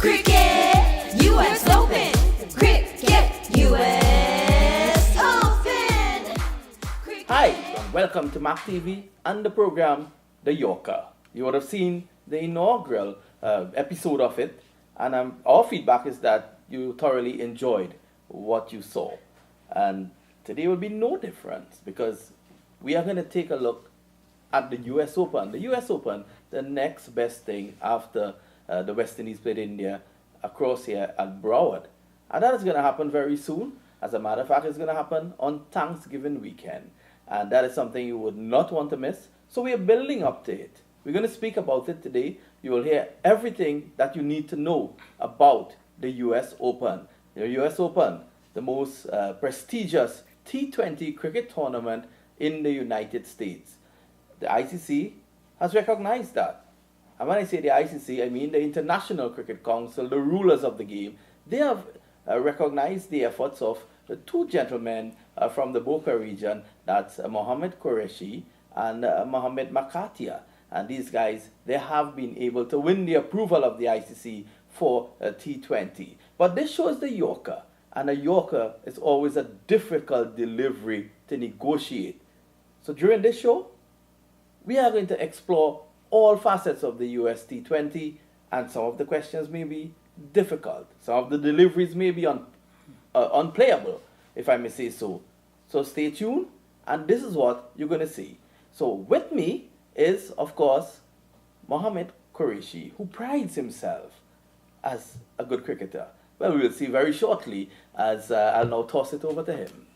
Cricket US Open. Cricket US Open. Hi, and welcome to Maq TV and the program The Yorker. You would have seen the inaugural episode of it, and our feedback is that you thoroughly enjoyed what you saw. And today will be no different because we are going to take a look at the US Open. The US Open, the next best thing after the West Indies played India across here at Broward. And that is going to happen very soon. As a matter of fact, it's going to happen on Thanksgiving weekend. And that is something you would not want to miss. So we are building up to it. We're going to speak about it today. You will hear everything that you need to know about the US Open. The US Open, the most prestigious T20 cricket tournament in the United States. The ICC has recognized that. And when I say the ICC, I mean the International Cricket Council, the rulers of the game. They have recognized the efforts of the two gentlemen from the Boca region, that's Mohammed Qureshi and Mohammed Makatia. And these guys, they have been able to win the approval of the ICC for T20. But this shows the Yorker. And a Yorker is always a difficult delivery to negotiate. So during this show, we are going to explore all facets of the US T20, and some of the questions may be difficult. Some of the deliveries may be unplayable, if I may say so. So stay tuned, and this is what you're going to see. So with me is, of course, Mohammed Qureshi, who prides himself as a good cricketer. Well, we will see very shortly, as I'll now toss it over to him.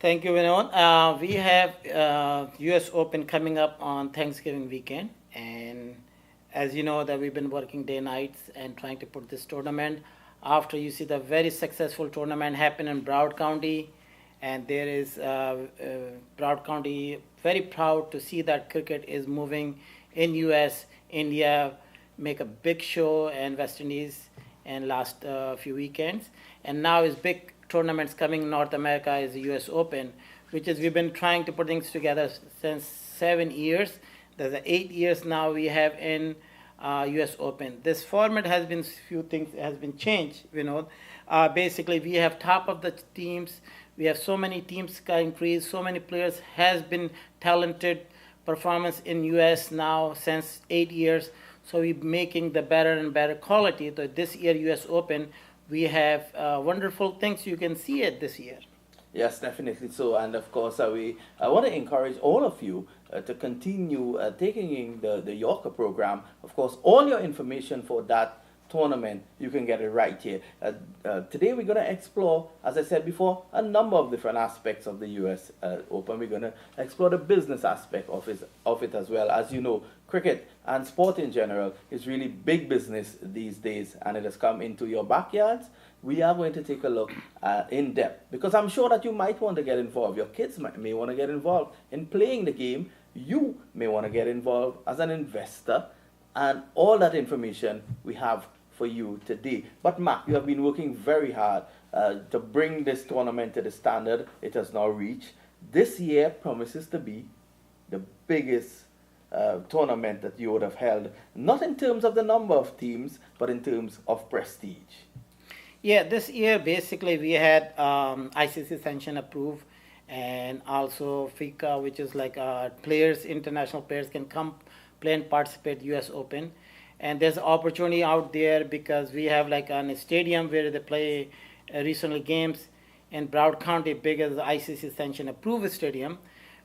Thank you, Vinod. We have U.S. Open coming up on Thanksgiving weekend, and as you know that we've been working day and nights and trying to put this tournament. After you see the very successful tournament happen in Broward County, and there is Broward County very proud to see that cricket is moving in U.S. India make a big show and West Indies in last few weekends, and now is big tournaments coming in North America is the US Open, which is we've been trying to put things together since 7 years. There's 8 years now we have in US Open. This format has been few things has been changed. Basically we have top of the teams. We have so many teams increased. So many players has been talented performance in US now since 8 years. So we're making the better and better quality. So this year US Open, we have wonderful things you can see it this year. Yes, definitely so. And of course, I want to encourage all of you to continue taking in the Yorker program. Of course, all your information for that tournament, you can get it right here. Today we're going to explore, as I said before, a number of different aspects of the US Open. We're going to explore the business aspect of it as well. As you know, cricket and sport in general is really big business these days, and it has come into your backyards. We are going to take a look in depth, because I'm sure that you might want to get involved. Your kids may want to get involved in playing the game. You may want to get involved as an investor, and all that information we have for you today. But Maq, you have been working very hard to bring this tournament to the standard it has now reached. This year promises to be the biggest tournament that you would have held, not in terms of the number of teams, but in terms of prestige. Yeah, this year basically we had ICC sanction approved, and also FICA, which is like players, international players can come play and participate US Open. And there's opportunity out there because we have like a stadium where they play recently games in Broward County, big as the ICC sanction approved stadium.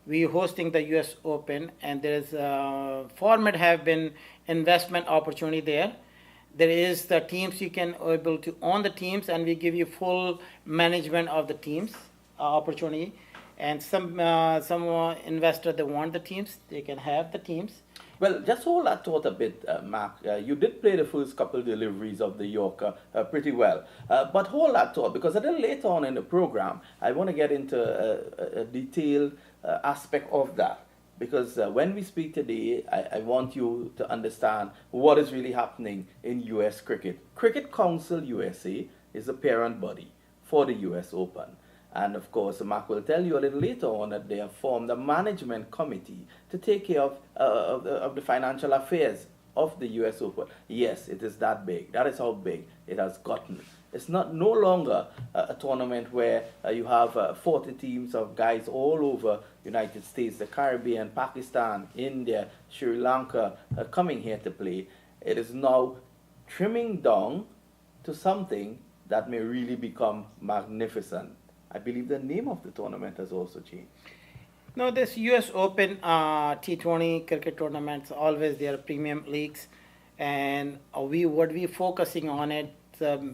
We're hosting the US Open, and there's format have been investment opportunity there. There is the teams you can able to own the teams, and we give you full management of the teams opportunity. And some investor they want the teams, they can have the teams. Well, just hold that thought a bit, Maq. You did play the first couple deliveries of the Yorker pretty well. But hold that thought, because a little later on in the program, I want to get into a detailed aspect of that. Because when we speak today, I want you to understand what is really happening in US cricket. Cricket Council USA is the parent body for the US Open. And of course, Maq will tell you a little later on that they have formed a management committee to take care of the financial affairs of the US Open. Yes, it is that big. That is how big it has gotten. It's not no longer a tournament where you have 40 teams of guys all over United States, the Caribbean, Pakistan, India, Sri Lanka coming here to play. It is now trimming down to something that may really become magnificent. I believe the name of the tournament has also changed. No, this U.S. Open T20 cricket tournaments always they are premium leagues, and we focusing on it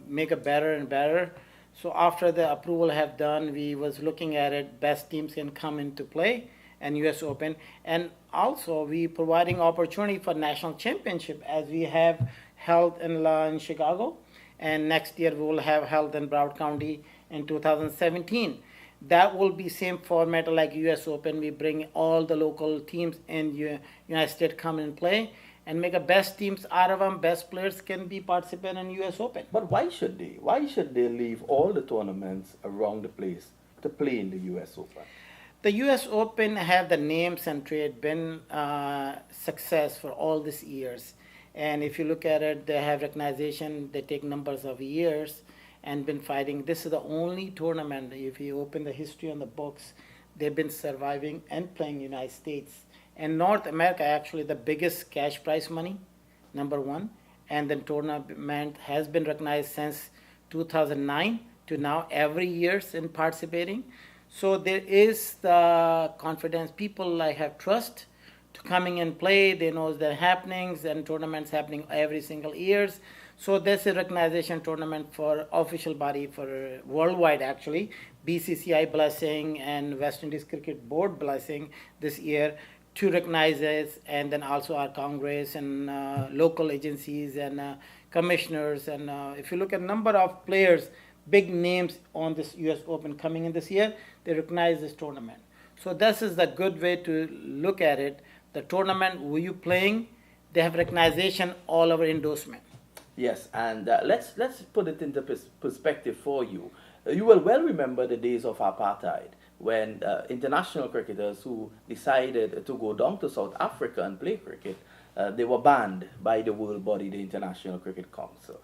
make it better and better. So after the approval have done, we was looking at it. Best teams can come into play and U.S. Open, and also we providing opportunity for national championship as we have held in Chicago, and next year we will have held in Broward County in 2017. That will be same format like U.S. Open. We bring all the local teams in United States come and play and make a best teams out of them. Best players can be participant in U.S. Open. But why should they? Why should they leave all the tournaments around the place to play in the U.S. Open? The U.S. Open have the names and trade been success for all these years. And if you look at it, they have recognition. They take numbers of years and been fighting. This is the only tournament, if you open the history on the books, they've been surviving and playing United States. And North America, actually, the biggest cash prize money, number one. And the tournament has been recognized since 2009 to now, every year in participating. So there is the confidence. People have trust to coming and play. They know the happenings and tournaments happening every single years. So there's a recognition tournament for official body for worldwide actually, BCCI blessing and West Indies Cricket Board blessing this year to recognize us, and then also our Congress and local agencies and commissioners. And if you look at number of players, big names on this US Open coming in this year, they recognize this tournament. So this is the good way to look at it. The tournament, who you playing, they have recognition all over endorsement. Yes, and let's put it into perspective for you. You will well remember the days of apartheid when international cricketers who decided to go down to South Africa and play cricket, they were banned by the world body, the International Cricket Council.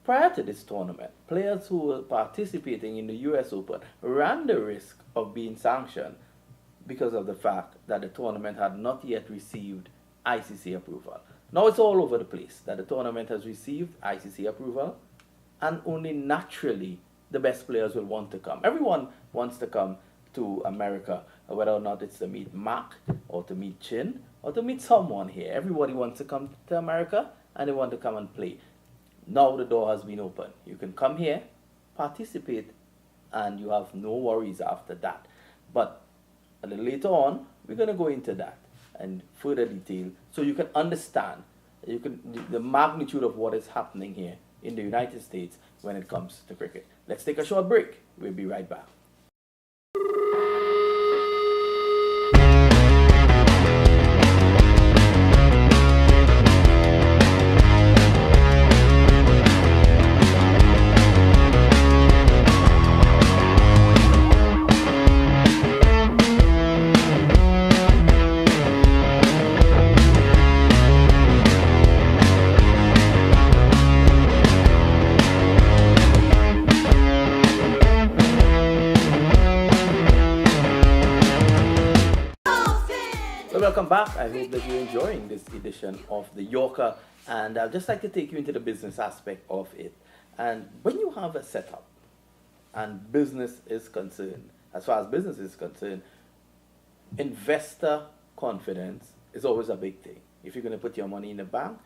Prior to this tournament, players who were participating in the US Open ran the risk of being sanctioned because of the fact that the tournament had not yet received ICC approval. Now it's all over the place that the tournament has received ICC approval, and only naturally the best players will want to come. Everyone wants to come to America, whether or not it's to meet Maq or to meet Chin or to meet someone here. Everybody wants to come to America and they want to come and play. Now the door has been opened. You can come here, participate, and you have no worries after that. But a little later on, we're going to go into that and further detail so you can understand the magnitude of what is happening here in the United States when it comes to cricket. Let's take a short break. We'll be right back. Welcome back. I hope that you're enjoying this edition of the Yorker, and I'd just like to take you into the business aspect of it. And when you have a setup and business is concerned, as far as business is concerned, investor confidence is always a big thing. If you're going to put your money in a bank,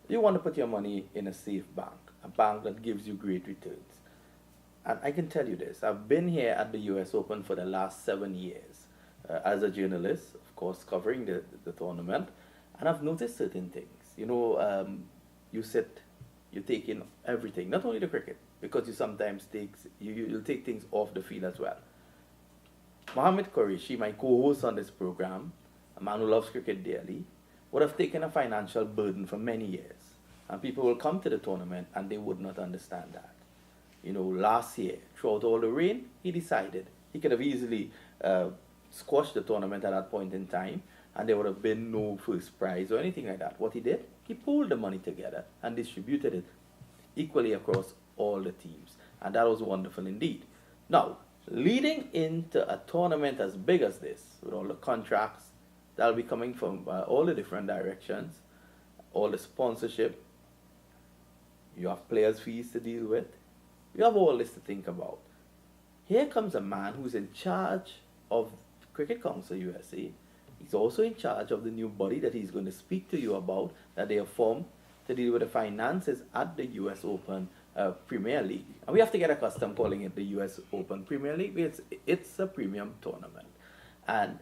you want to put your money in a safe bank, a bank that gives you great returns. And I can tell you this, I've been here at the US Open for the last 7 years as a journalist, of course, covering the tournament, and I've noticed certain things. You sit, you take in everything, not only the cricket, because you sometimes you'll take things off the field as well. Mohammed Qureshi, my co-host on this program, a man who loves cricket dearly, would have taken a financial burden for many years. And people will come to the tournament and they would not understand that. Last year, throughout all the rain, he decided he could have easily squashed the tournament at that point in time, and there would have been no first prize or anything like that. What he did, he pooled the money together and distributed it equally across all the teams. And that was wonderful indeed. Now, leading into a tournament as big as this, with all the contracts that'll be coming from all the different directions, all the sponsorship, you have players' fees to deal with, you have all this to think about. Here comes a man who's in charge of Cricket Council USA. He's also in charge of the new body that he's going to speak to you about, that they have formed to deal with the finances at the US Open Premier League. And we have to get accustomed calling it the US Open Premier League because it's a premium tournament. And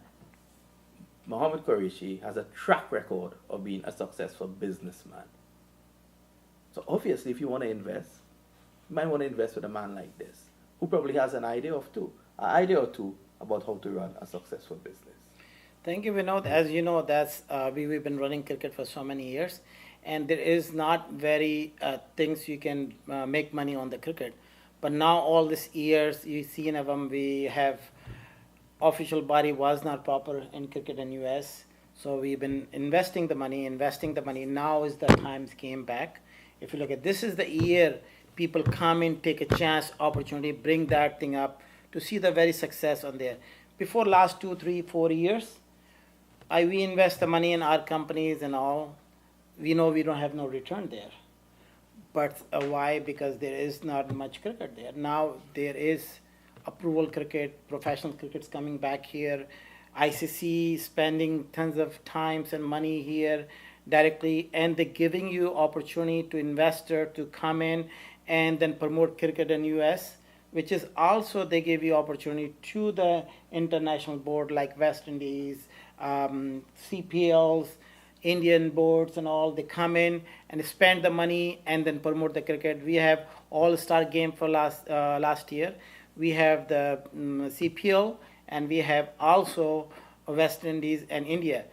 Mohammad Qureshi has a track record of being a successful businessman. So obviously, if you want to invest, you might want to invest with a man like this, who probably has an idea or two about how to run a successful business. Thank you, Vinod. As you know, we've been running cricket for so many years, and there is not very things you can make money on the cricket. But now all these years, you see in them, we have official body was not proper in cricket in US. So we've been investing the money. Now is the times came back. If you look at this is the year people come in, take a chance, opportunity, bring that thing up to see the very success on there. Before last 2, 3, 4 years, we invest the money in our companies and all. We know we don't have no return there. But why? Because there is not much cricket there. Now there is approval cricket, professional cricket's coming back here. ICC spending tons of times and money here directly, and they're giving you opportunity to investor to come in and then promote cricket in US, which is also they give you opportunity to the international board like West Indies, CPLs, Indian boards and all. They come in and spend the money and then promote the cricket. We have all-star game for last year. We have the CPL, and we have also West Indies and India.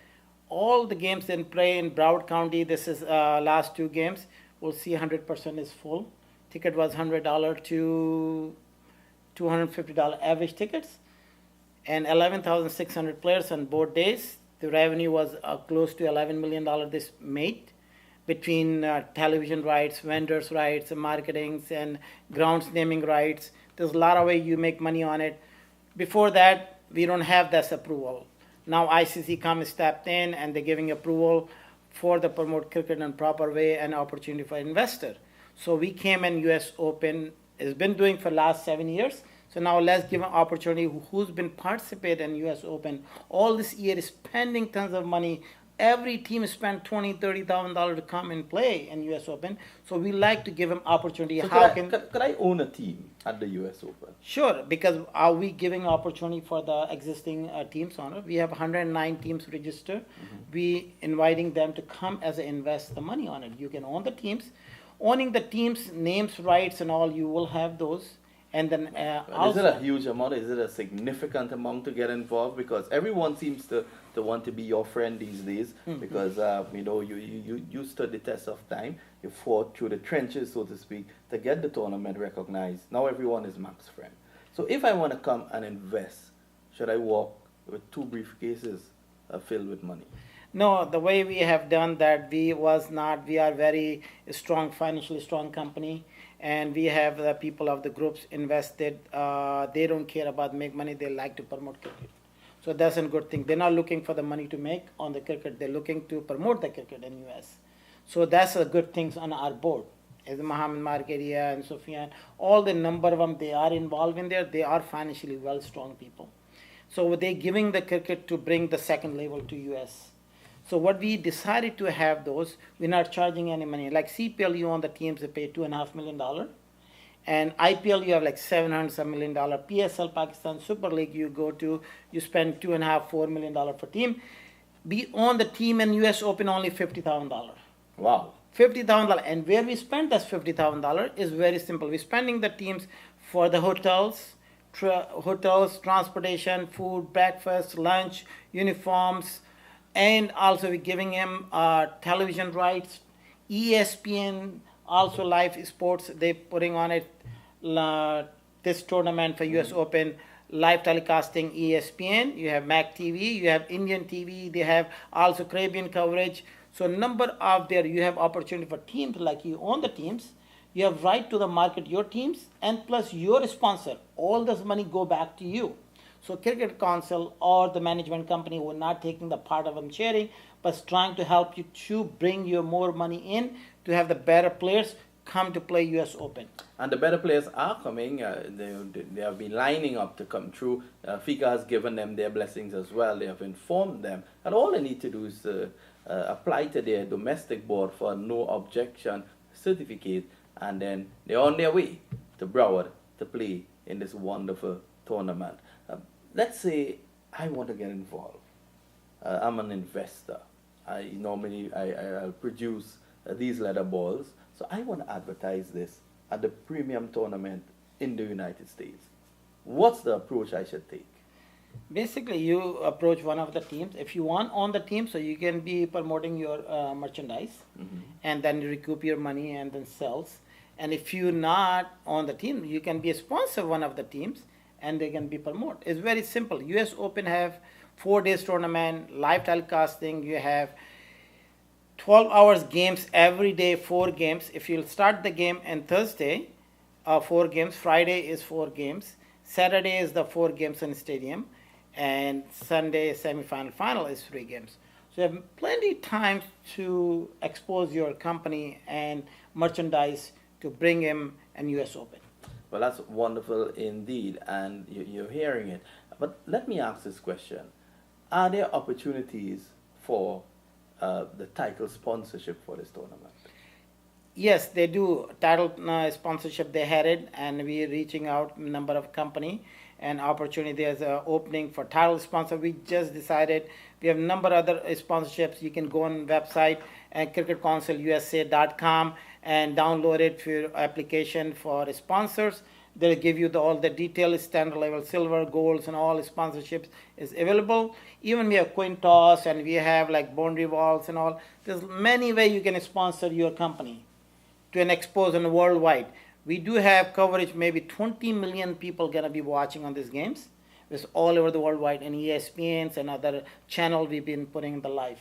All the games in play in Broward County, this is last 2 games, we'll see 100% is full. Ticket was $100 to $250 average tickets, and 11,600 players on both days. The revenue was close to $11 million this made between television rights, vendors rights, marketings, and grounds naming rights. There's a lot of way you make money on it. Before that, we don't have this approval. Now ICC come stepped in and they're giving approval for the promote cricket in proper way and opportunity for investor. So we came in US Open, has been doing for last 7 years. So now let's give an opportunity who's been participating in US Open. All this year is spending tons of money. Every team spent $20,000, $30,000 to come and play in US Open. So we like to give them opportunity. So could I own a team at the US Open? Sure, because are we giving opportunity for the existing teams on it? We have 109 teams registered. We inviting them to come as a invest the money on it. You can own the teams. Owning the teams, names, rights, and all, you will have those. And then is it a huge amount? Is it a significant amount to get involved? Because everyone seems to want to be your friend these days. Because you stood the test of time. You fought through the trenches, so to speak, to get the tournament recognized. Now everyone is Mac's friend. So if I want to come and invest, should I walk with 2 briefcases filled with money? No, the way we have done that, we are very strong, financially strong company. And we have the people of the groups invested. They don't care about make money. They like to promote cricket. So that's a good thing. They're not looking for the money to make on the cricket. They're looking to promote the cricket in US. So that's a good thing on our board. As Mohammed Markeria and Sufyan, all the number of them, they are involved in there. They are financially well strong people. So they're giving the cricket to bring the second level to US. So what we decided to have those, we're not charging any money. Like CPL, you own the teams, they pay $2.5 million. And IPL, you have like $700 million. PSL, Pakistan Super League, you spend $2.5, $4 million for team. We own the team in US Open only $50,000. Wow. $50,000. And where we spend that $50,000 is very simple. We're spending the teams for the hotels, transportation, food, breakfast, lunch, uniforms, and also we're giving him television rights, ESPN, also live sports. They're putting on it this tournament for US Open, live telecasting ESPN, you have Mac TV, you have Indian TV, they have also Caribbean coverage. So number of there, you have opportunity for teams like you own the teams, you have right to the market your teams, and plus your sponsor, all this money go back to you. So Cricket Council or the management company were not taking the part of them sharing, but trying to help you to bring you more money in to have the better players come to play US Open. And the better players are coming. They have been lining up to come through. FICA has given them their blessings as well. They have informed them. And all they need to do is apply to their domestic board for a no objection certificate. And then they're on their way to Broward to play in this wonderful tournament. Let's say I want to get involved. I'm an investor. I'll produce these leather balls. So I want to advertise this at the premium tournament in the United States. What's the approach I should take? Basically, you approach one of the teams. If you want on the team, so you can be promoting your merchandise, and then you recoup your money and then sells. And if you're not on the team, you can be a sponsor of one of the teams, and they can be promoted. It's very simple. US Open have 4 days tournament, live telecasting. You have 12 hours games every day, 4 games. If you'll start the game on Thursday, 4 games. Friday is 4 games. Saturday is the 4 games in the stadium. And Sunday, semi-final, final is 3 games. So you have plenty time to expose your company and merchandise to bring in an US Open. Well, that's wonderful indeed, and you're hearing it. But let me ask this question. Are there opportunities for the title sponsorship for this tournament? Yes, they do. Title sponsorship, they had it, and we're reaching out number of company and opportunity. There's an opening for title sponsor. We just decided we have a number of other sponsorships. You can go on website at cricketcouncilusa.com and download it for your application for sponsors. They'll give you all the details, standard level, silver, golds, and all sponsorships is available. Even we have coin toss, and we have like boundary walls and all. There's many ways you can sponsor your company to an expose and worldwide. We do have coverage, maybe 20 million people gonna be watching on these games. It's all over the worldwide, and ESPNs and other channel we've been putting in the live.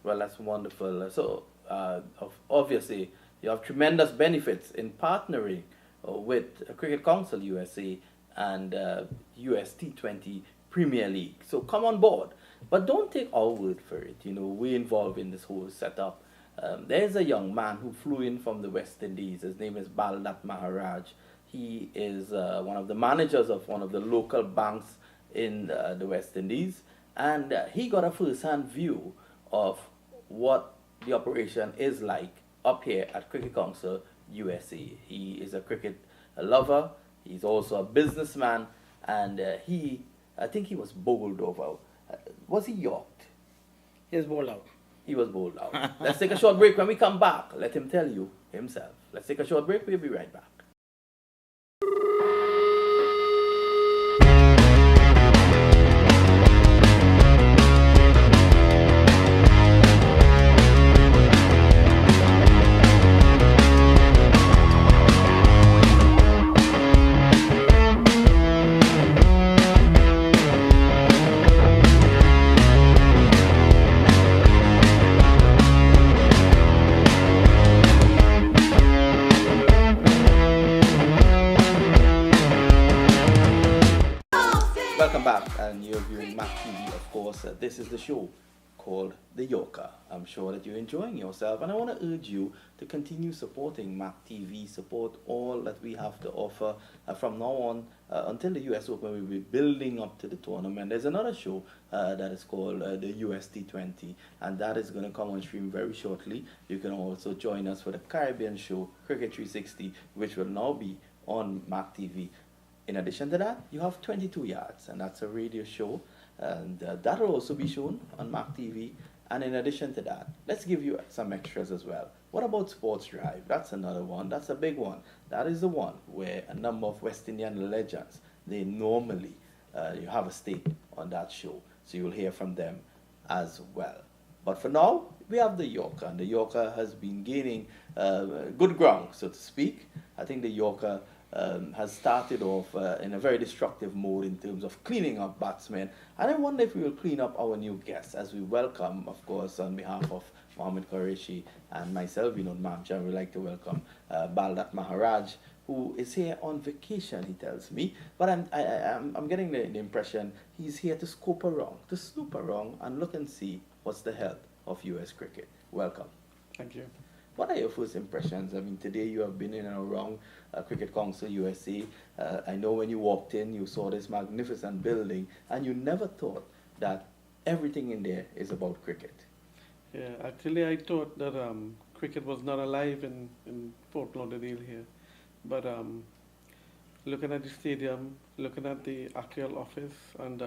Well, that's wonderful. So, obviously, you have tremendous benefits in partnering with Cricket Council USA and US T20 Premier League. So come on board. But don't take our word for it. You know, we're involved in this whole setup. There's a young man who flew in from the West Indies. His name is Baldat Maharaj. He is one of the managers of one of the local banks in the West Indies. And he got a first-hand view of what the operation is like up here at Cricket Council USA. He is a cricket lover. He's also a businessman. And I think he was bowled over. Was he yorked? Here's ball out. He was bowled out. Let's take a short break. When we come back, let him tell you himself. Let's take a short break. We'll be right back. Welcome back, and you're viewing Maq TV, of course. This is the show called The Yorker. I'm sure that you're enjoying yourself, and I want to urge you to continue supporting Maq TV, support all that we have to offer. From now on, until the US Open, we'll be building up to the tournament. There's another show that is called the US T20, and that is going to come on stream very shortly. You can also join us for the Caribbean show, Cricket 360, which will now be on Maq TV. In addition to that, you have 22 Yards, and that's a radio show, and that will also be shown on Maq TV. And in addition to that, let's give you some extras as well. What about Sports Drive? That's another one. That's a big one. That is the one where a number of West Indian legends, they normally, you have a stake on that show, so you'll hear from them as well. But for now, we have the Yorker, and the Yorker has been gaining good ground, so to speak. I think the Yorker has started off in a very destructive mode in terms of cleaning up batsmen. And I wonder if we will clean up our new guests as we welcome, of course, on behalf of Mohammed Qureshi and myself, Mamcha, we'd like to welcome Baldat Maharaj, who is here on vacation, he tells me. But I'm getting the impression he's here to snoop around and look and see what's the health of U.S. cricket. Welcome. Thank you. What are your first impressions? I mean, today you have been in and around Cricket Council USA. I know when you walked in, you saw this magnificent building, and you never thought that everything in there is about cricket. Yeah, actually, I thought that cricket was not alive in Fort Lauderdale here. But looking at the stadium, looking at the actual office, and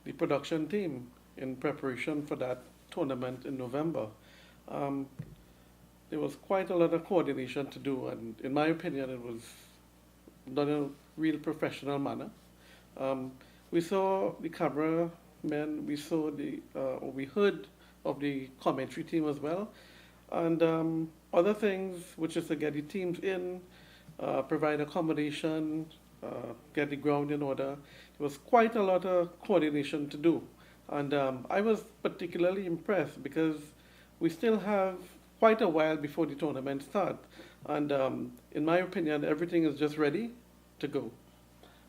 the production team in preparation for that tournament in November, there was quite a lot of coordination to do, and in my opinion, it was done in a real professional manner. We saw the cameramen, we saw we heard of the commentary team as well, and other things, which is to get the teams in, provide accommodation, get the ground in order. There was quite a lot of coordination to do, and I was particularly impressed because we still have quite a while before the tournament starts, and in my opinion, everything is just ready to go.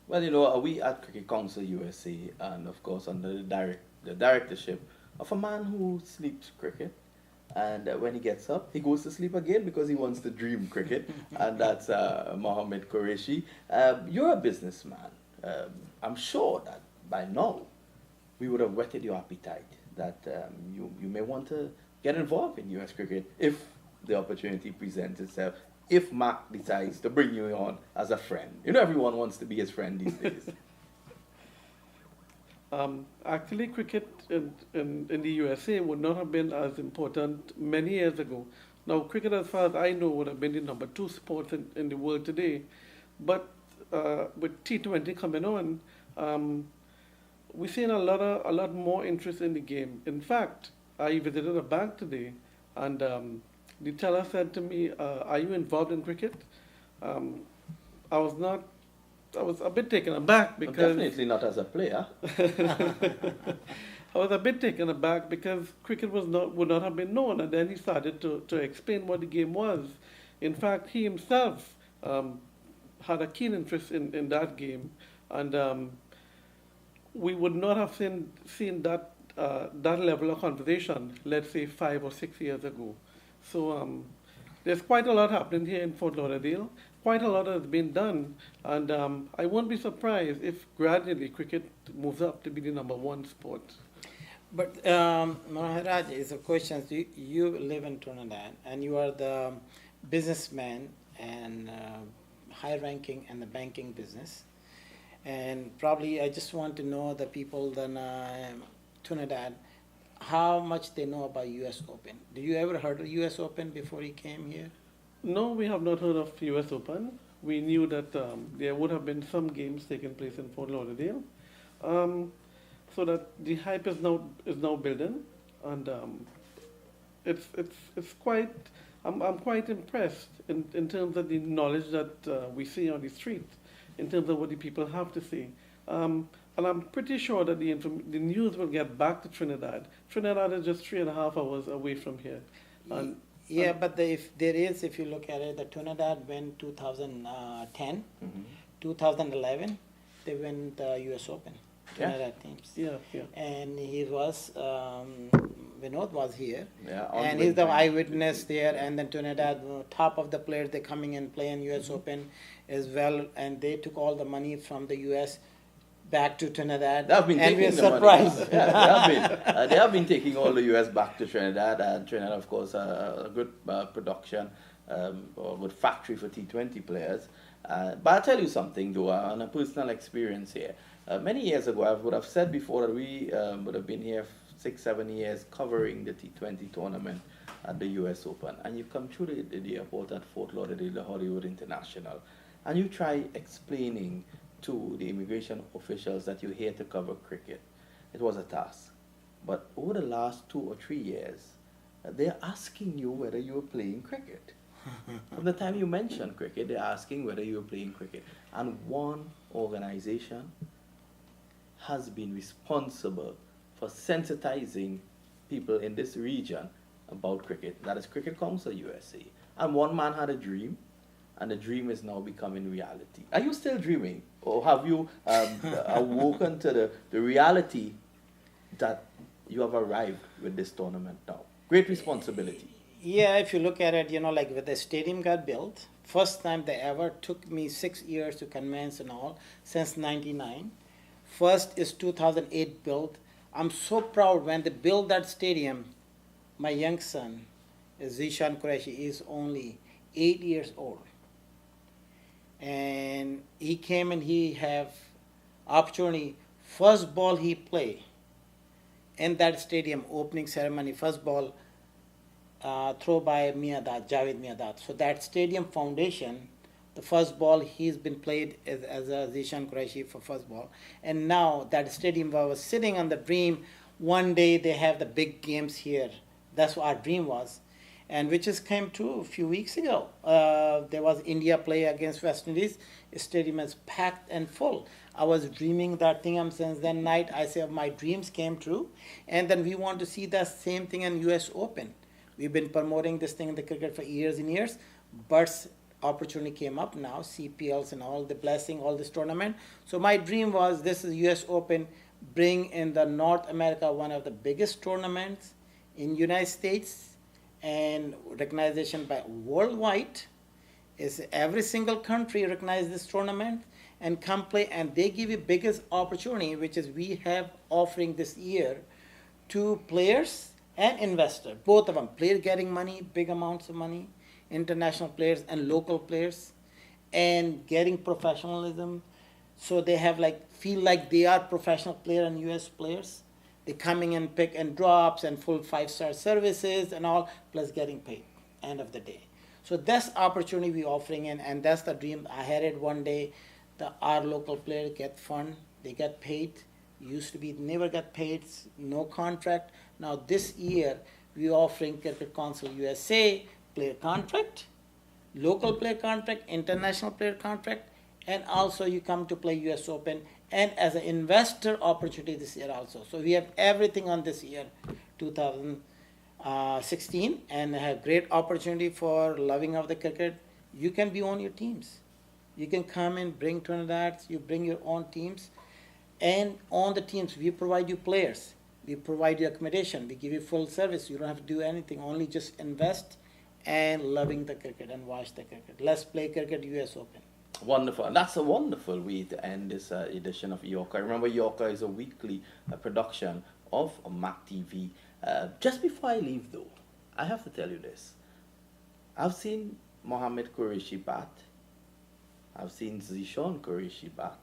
Well, we at Cricket Council USA, and of course under the directorship of a man who sleeps cricket, and when he gets up, he goes to sleep again because he wants to dream cricket, and that's Mohammed Qureshi. You're a businessman. I'm sure that by now we would have whetted your appetite that you may want to get involved in U.S. cricket if the opportunity presents itself, if Maq decides to bring you on as a friend. Everyone wants to be his friend these days. Actually, cricket in the USA would not have been as important many years ago. Now, cricket, as far as I know, would have been the number 2 sport in the world today. But with T20 coming on, we're seeing a lot more interest in the game. In fact, I visited a bank today, and the teller said to me, "Are you involved in cricket?" I was a bit taken aback because Definitely not as a player. I was a bit taken aback because cricket would not have been known, and then he started to explain what the game was. In fact, he himself had a keen interest in that game, and we would not have seen that level of conversation, let's say 5 or 6 years ago. So there's quite a lot happening here in Fort Lauderdale. Quite a lot has been done, and I won't be surprised if gradually cricket moves up to be the number 1 sport. But Maharaj, is a question. You live in Trinidad, and you are the businessman and high ranking in the banking business. And probably I just want to know the people in Trinidad, how much they know about U.S. Open. Did you ever heard of U.S. Open before you came here? No, we have not heard of U.S. Open. We knew that there would have been some games taking place in Fort Lauderdale, so that the hype is now building, and it's quite. I'm quite impressed in terms of the knowledge that we see on the street, in terms of what the people have to say. And I'm pretty sure that the news will get back to Trinidad. Trinidad is just 3.5 hours away from here. Yeah, but if you look at it, the Trinidad win 2010, 2011, they win the U.S. Open. Trinidad teams. Yeah. And he was, Vinod was here. Yeah, and he's the eyewitness there. And then Trinidad, top of the players, they're coming and playing U.S. Open as well. And they took all the money from the U.S. back to Trinidad. They have been and taking we're the money. surprised. Yeah, they have been taking all the US back to Trinidad, and Trinidad, of course, a good production or good factory for T20 players. But I'll tell you something, though, on a personal experience here. Many years ago, I would have said before that we would have been here 6-7 years covering the T20 tournament at the US Open, and you come through the airport at Fort Lauderdale, the Hollywood International, and you try explaining to the immigration officials that you're here to cover cricket. It was a task. But over the last 2 or 3 years, they're asking you whether you were playing cricket. From the time you mentioned cricket, they're asking whether you were playing cricket. And one organization has been responsible for sensitizing people in this region about cricket. That is Cricket Council USA. And one man had a dream, and the dream is now becoming reality. Are you still dreaming? Or have you awoken to the reality that you have arrived with this tournament now? Great responsibility. Yeah, if you look at it, like when the stadium got built, first time they ever took me 6 years to convince and all, since 99. First is 2008 built. I'm so proud when they built that stadium. My young son, Zishan Qureshi, is only 8 years old. And he came and he have opportunity, first ball he play in that stadium, opening ceremony, first ball throw by Javed Miadat. So that stadium foundation, the first ball he's been played as a Zishan Qureshi for first ball. And now that stadium was sitting on the dream, one day they have the big games here. That's what our dream was. And which has came true a few weeks ago. There was India play against West Indies. The stadium is packed and full. I was dreaming that thing since that night. I said my dreams came true. And then we want to see that same thing in US Open. We've been promoting this thing in the cricket for years and years. But opportunity came up now, CPLs and all the blessing, all this tournament. So my dream was this is US Open, bring in the North America one of the biggest tournaments in United States, and recognition by worldwide is every single country recognize this tournament and come play, and they give you biggest opportunity, which is we have offering this year to players and investor, both of them, player getting money, big amounts of money, international players and local players, and getting professionalism, so they have feel like they are professional player and US players. They coming and pick and drops and full 5-star services and all, plus getting paid end of the day. So that's opportunity we offering in, and that's the dream. I had it one day. Our local players get fund, they get paid. Used to be never got paid, no contract. Now this year we offering Cricket Council USA player contract, local player contract, international player contract, and also you come to play US Open, and as an investor opportunity this year also. So we have everything on this year, 2016, and have great opportunity for loving of the cricket. You can be on your teams. You can come and bring Trinidad, you bring your own teams, and on the teams we provide you players. We provide you accommodation. We give you full service. You don't have to do anything, only just invest and loving the cricket and watch the cricket. Let's play cricket US Open. Wonderful. And that's a wonderful way to end this edition of Yorker. Remember, Yorker is a weekly production of Maq TV. Just before I leave, though, I have to tell you this. I've seen Mohammed Qureshi bat. I've seen Zishan Qureshi bat.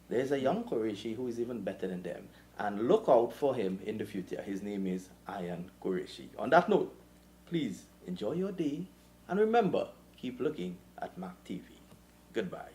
There's a young Qureshi who is even better than them. And look out for him in the future. His name is Ayan Qureshi. On that note, please enjoy your day. And remember, keep looking at Maq TV. Goodbye.